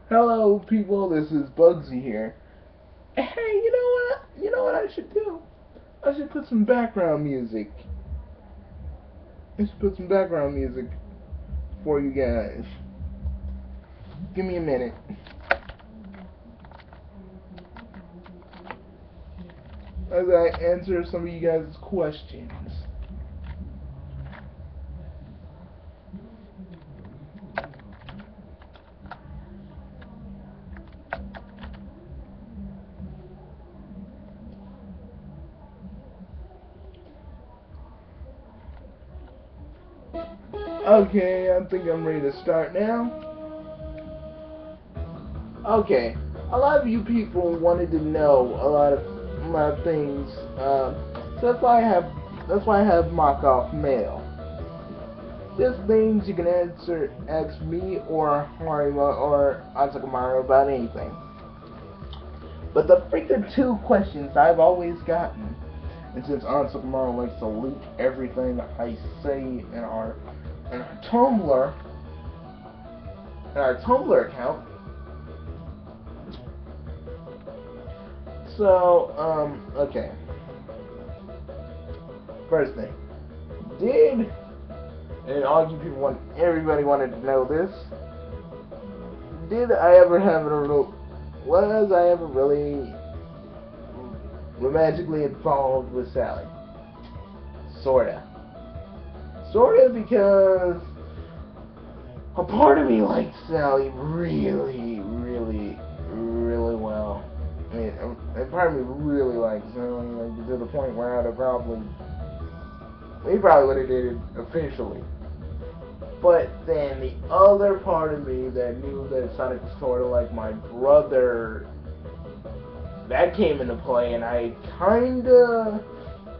Hello, people. This is Bugsy here. Hey, you know what? You know what I should do? I should put some background music. I should put some background music for you guys. Give me a minute as I answer some of you guys' questions. Okay, I think I'm ready to start now. Okay, a lot of you people wanted to know a lot of things. So that's why I have mock off mail. Just things you can ask me or Harima or Asakamaru about anything. But the freaking two questions I've always gotten, and since Asakamaru likes to leak everything I say in our Tumblr account. So, okay. First thing. And all you people everybody wanted to know this. Was I ever really romantically involved with Sally? Sorta. Sorta because a part of me likes Sally really, really, really well. I mean, a part of me really likes Sally, like, to the point where we probably would have dated officially. But then the other part of me that knew that Sonic was sort of like my brother, that came into play, and I kinda,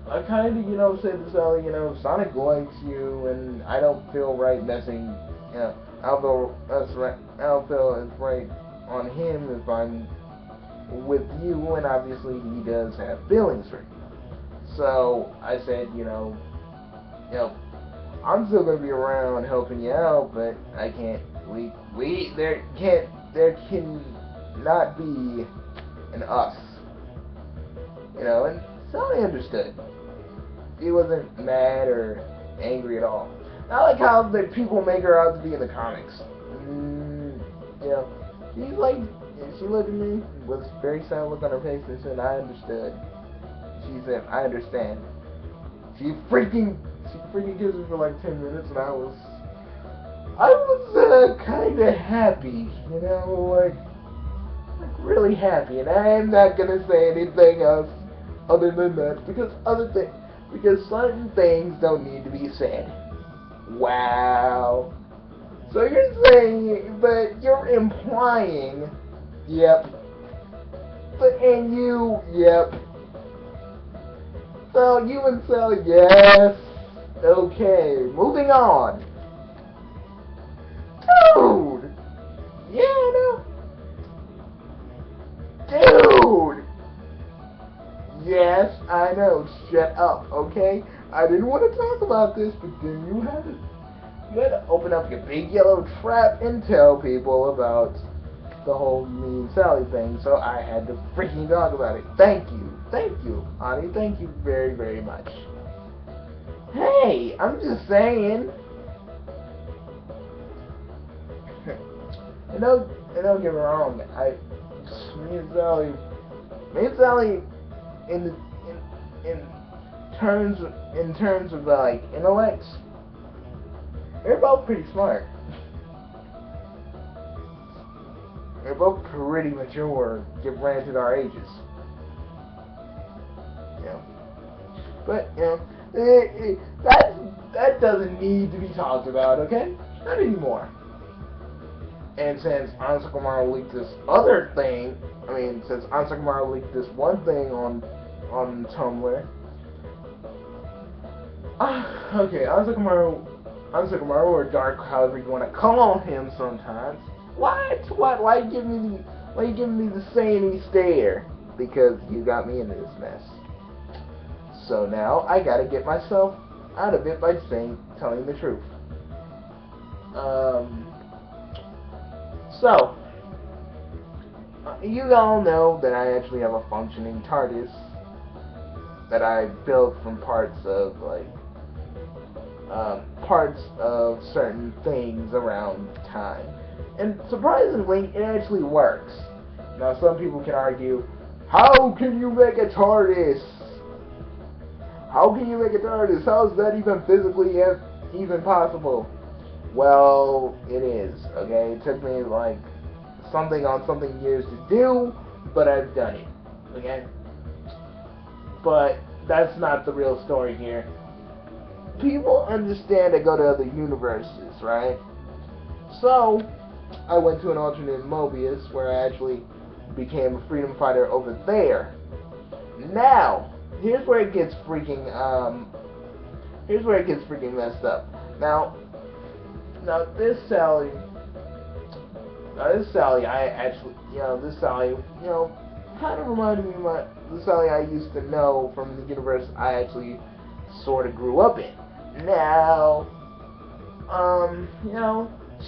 said to Sally, Sonic likes you, and I don't feel right messing, I don't feel it's right on him if I'm with you, and obviously he does have feelings for you. So I said, I'm still gonna be around helping you out, but I can't. There can not be an us, And Sally understood. He wasn't mad or angry at all. Not like how the people make her out to be in the comics. You know, she's like, she looked at me with a very sad look on her face and said, "I understood." She said, "I understand." She freaking kissed me for like 10 minutes, and I was kind of happy, like really happy. And I am not gonna say anything else other than that because certain things don't need to be said. Wow. So you're implying, yep. Yep. So you and Sally, yes. Okay, moving on. Dude! Yeah, no. Dude! Yes, I know. Shut up, okay? I didn't want to talk about this, but then you had to open up your big yellow trap and tell people about the whole me and Sally thing, so I had to freaking talk about it. Thank you, Ani. Thank you very, very much. Hey, I'm just saying. And don't get me wrong. Me and Sally, in in terms of like intellects, we're both pretty smart. We're both pretty mature, granted our ages. Yeah. But that doesn't need to be talked about, okay? Not anymore. And since Ansakamaru leaked this other thing, since Ansakamaru leaked this one thing on Tumblr, okay, Ansakamaru or Dark, however you want to call him sometimes. What? Why you giving me the samey stare? Because you got me into this mess. So now I gotta get myself out of it by telling the truth. So you all know that I actually have a functioning TARDIS that I built from parts of certain things around time. And surprisingly, it actually works. Now, some people can argue, how can you make a TARDIS? How can you make a TARDIS? How is that even physically even possible? Well, it is, okay? It took me like something years to do, but I've done it, okay? But that's not the real story here. People understand I go to other universes, right? So, I went to an alternate Mobius where I actually became a freedom fighter over there. Now, here's where it gets freaking messed up. Now this Sally, I actually, this Sally, kind of reminded me of the Sally I used to know from the universe I actually sort of grew up in. Now,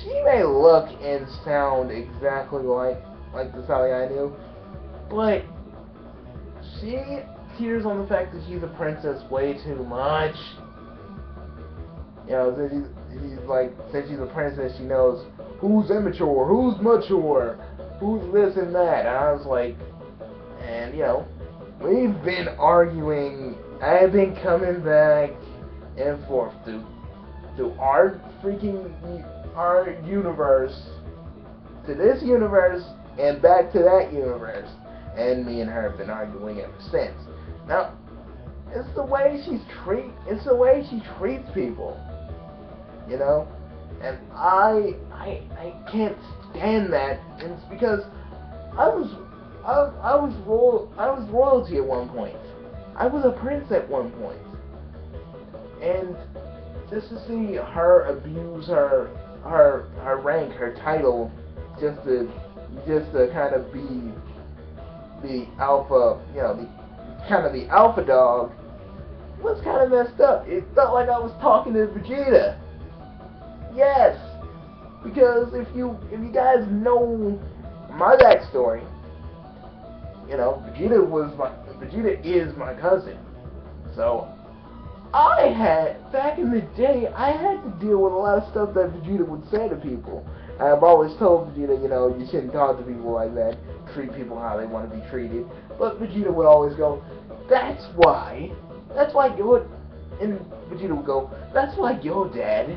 she may look and sound exactly like the Sally I knew, but she tears on the fact that she's a princess way too much. Since she's a princess, she knows who's immature, who's mature, who's this and that. And I was like, and we've been arguing. I've been coming back and forth to our universe, to this universe, and back to that universe. And me and her have been arguing ever since. Now, it's the way she treats people. And I can't stand that. And it's because I was royalty at one point. I was a prince at one point. And just to see her abuse her rank, her title, just to kind of be the alpha, the alpha dog, was kind of messed up. It felt like I was talking to Vegeta. Yes, because if you guys know my backstory, Vegeta is my cousin. So back in the day, I had to deal with a lot of stuff that Vegeta would say to people. I've always told Vegeta, you shouldn't talk to people like that, treat people how they want to be treated. But Vegeta would always go, that's why your, and Vegeta would go, that's why your dad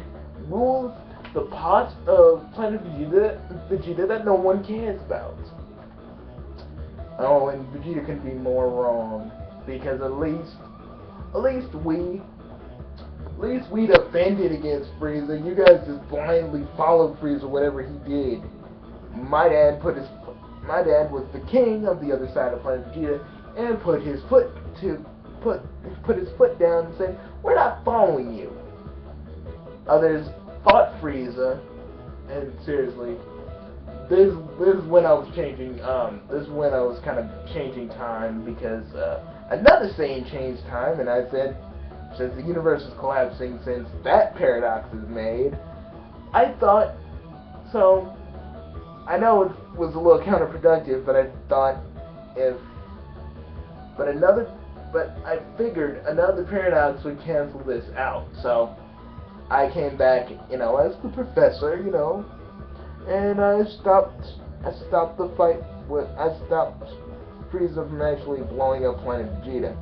rules the part of planet Vegeta that no one cares about. Oh, and Vegeta couldn't be more wrong, because at least we defended against Frieza. You guys just blindly followed Frieza whatever he did. My dad was the king of the other side of planet Vegeta and put his foot down and said, we're not following you. Others fought Frieza, and seriously, this is when I was changing. This is when I was kind of changing time, because another Saiyan changed time, and I said, since the universe is collapsing, since that paradox is made, I thought, so I know it was a little counterproductive, but I thought but I figured another paradox would cancel this out. So I came back, as the professor, and I stopped the fight I stopped Frieza from actually blowing up planet Vegeta.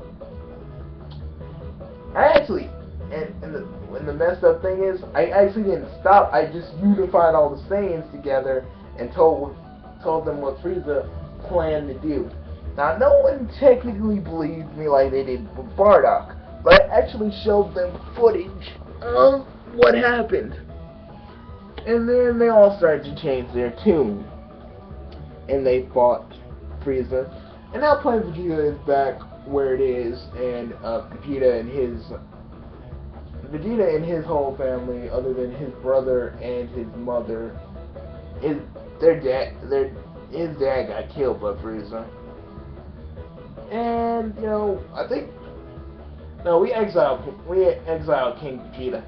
And the messed up thing is, I actually didn't stop. I just unified all the Saiyans together and told them what Frieza planned to do. Now, no one technically believed me like they did with Bardock, but I actually showed them footage of what happened. And then they all started to change their tune, and they fought Frieza. And now Planet Vegeta is back where it is, and Vegeta and his whole family, other than his brother and his mother, his dad got killed by Frieza. And I think we exiled King Vegeta.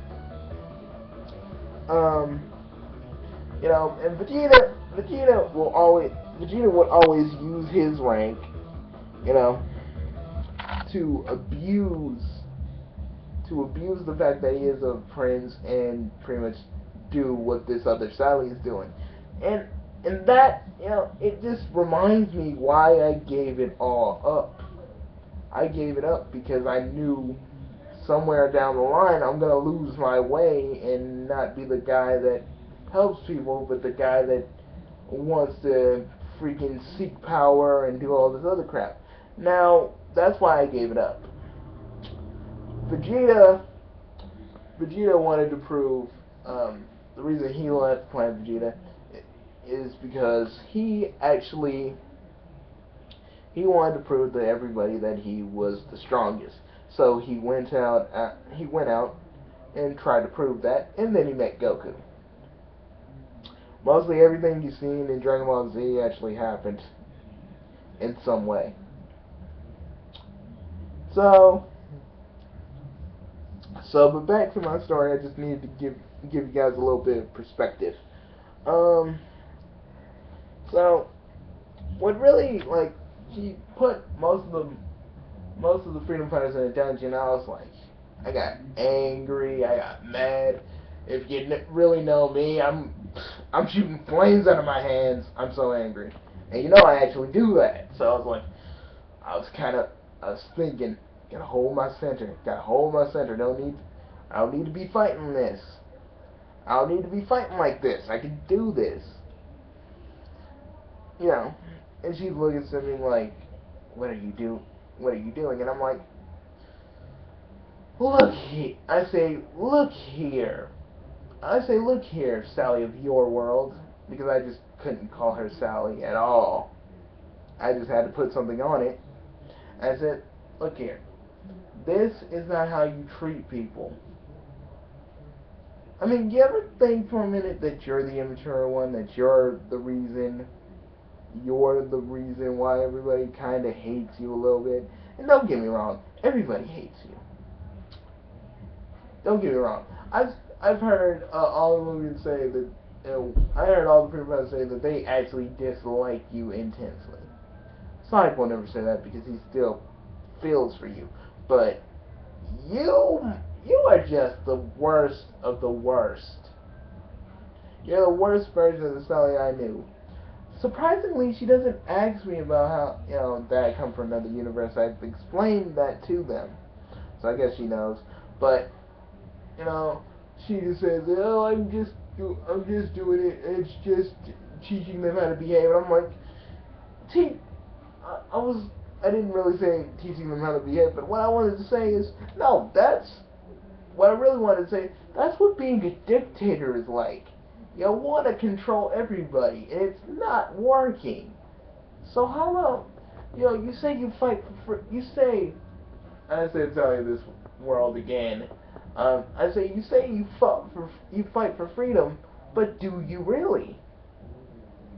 And Vegeta Vegeta would always use his rank, you know, to abuse the fact that he is a prince and pretty much do what this other Sally is doing. And that, it just reminds me why I gave it all up. I gave it up because I knew somewhere down the line I'm gonna lose my way and not be the guy that helps people, but the guy that wants to freaking seek power and do all this other crap. Now, that's why I gave it up. Vegeta wanted to prove, the reason he left Planet Vegeta is because he wanted to prove to everybody that he was the strongest. So he went out and tried to prove that, and then he met Goku. Mostly everything you've seen in Dragon Ball Z actually happened in some way. So, but back to my story. I just needed to give you guys a little bit of perspective. So, what really, like, he put most of the freedom fighters in a dungeon. I was like, I got angry, I got mad. If you really know me, I'm shooting flames out of my hands. I'm so angry, and I actually do that. So I was thinking, gotta hold my center. I don't need to be fighting this. I don't need to be fighting like this. I can do this. And she's looking at me like, what are you doing? And I'm like, look here. I say, look here, Sally of your world. Because I just couldn't call her Sally at all. I just had to put something on it. I said, look here. This is not how you treat people. I mean, you ever think for a minute that you're the immature one, that you're the reason why everybody kind of hates you a little bit? And don't get me wrong, everybody hates you. Don't get me wrong. I've heard all the movies say that, I heard all the people say that they actually dislike you intensely. Sonic will never say that because he still feels for you. But you are just the worst of the worst. You're the worst version of the Sally I knew. Surprisingly, she doesn't ask me about how, that I come from another universe. I've explained that to them. So I guess she knows. But, she just says, oh, I'm just doing it. It's just teaching them how to behave. And I'm like, I didn't really say teaching them how to behave, but what I wanted to say is, no, what I really wanted to say, that's what being a dictator is like. You want to control everybody, and it's not working. So how about, you say you fight for, I said tell you this world again, I say you fight for freedom, but do you really?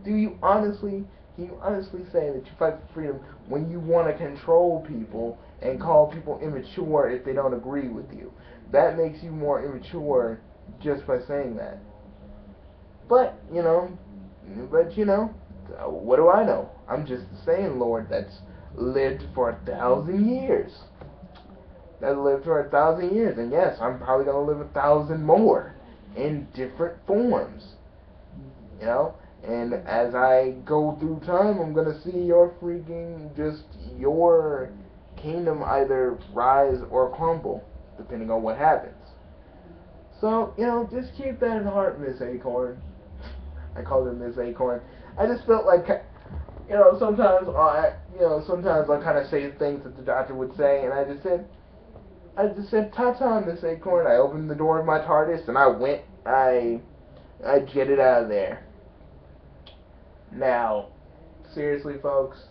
Can you honestly say that you fight for freedom when you want to control people and call people immature if they don't agree with you? That makes you more immature just by saying that. But, what do I know? I'm just the Saiyan Lord that's lived for 1,000 years. And yes, I'm probably going to live 1,000 more in different forms. And as I go through time, I'm going to see your kingdom either rise or crumble, depending on what happens. So, just keep that in heart, Miss Acorn. I called her Miss Acorn. I just felt like, sometimes I kind of say things that the doctor would say, and I just said, ta-ta, Miss Acorn. I opened the door of my TARDIS, and I jetted out of there. Now, seriously, folks,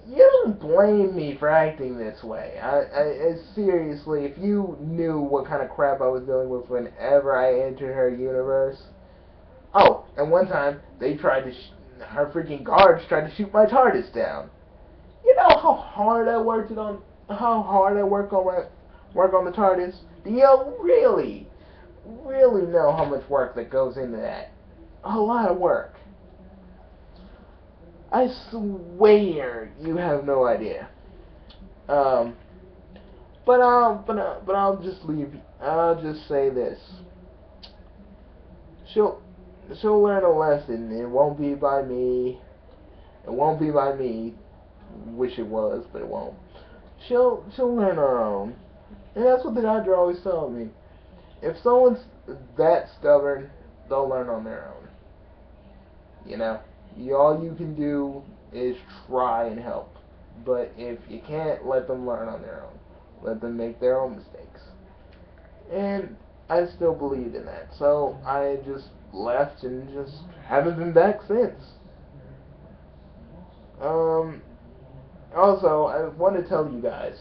you don't blame me for acting this way. I seriously, if you knew what kind of crap I was dealing with whenever I entered her universe. Oh, and one time, her freaking guards tried to shoot my TARDIS down. You know how hard I work on the TARDIS? Do you really know how much work that goes into that? A lot of work. I swear you have no idea. Um, but I'll just leave. I'll just say this. She'll she'll learn a lesson. It won't be by me. It won't be by me. Wish it was, but it won't. She'll learn her own. And that's what the doctor always told me. If someone's that stubborn, they'll learn on their own. You know, all you can do is try and help. But if you can't, let them learn on their own. Let them make their own mistakes. And I still believed in that. So I just left and just haven't been back since. Um, Also, I want to tell you guys,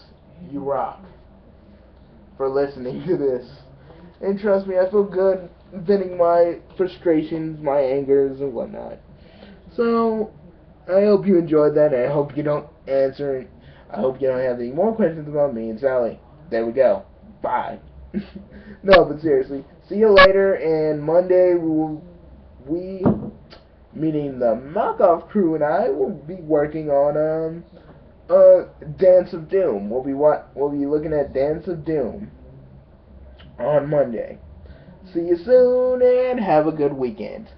you rock for listening to this. And trust me, I feel good venting my frustrations, my angers, and whatnot. So, I hope you enjoyed that, and I hope you don't answer. I hope you don't have any more questions about me and Sally. There we go. Bye. No, but seriously, see you later, and Monday we, meaning the knockoff crew and I, will be working on, Dance of Doom. We'll be looking at Dance of Doom on Monday. See you soon and have a good weekend.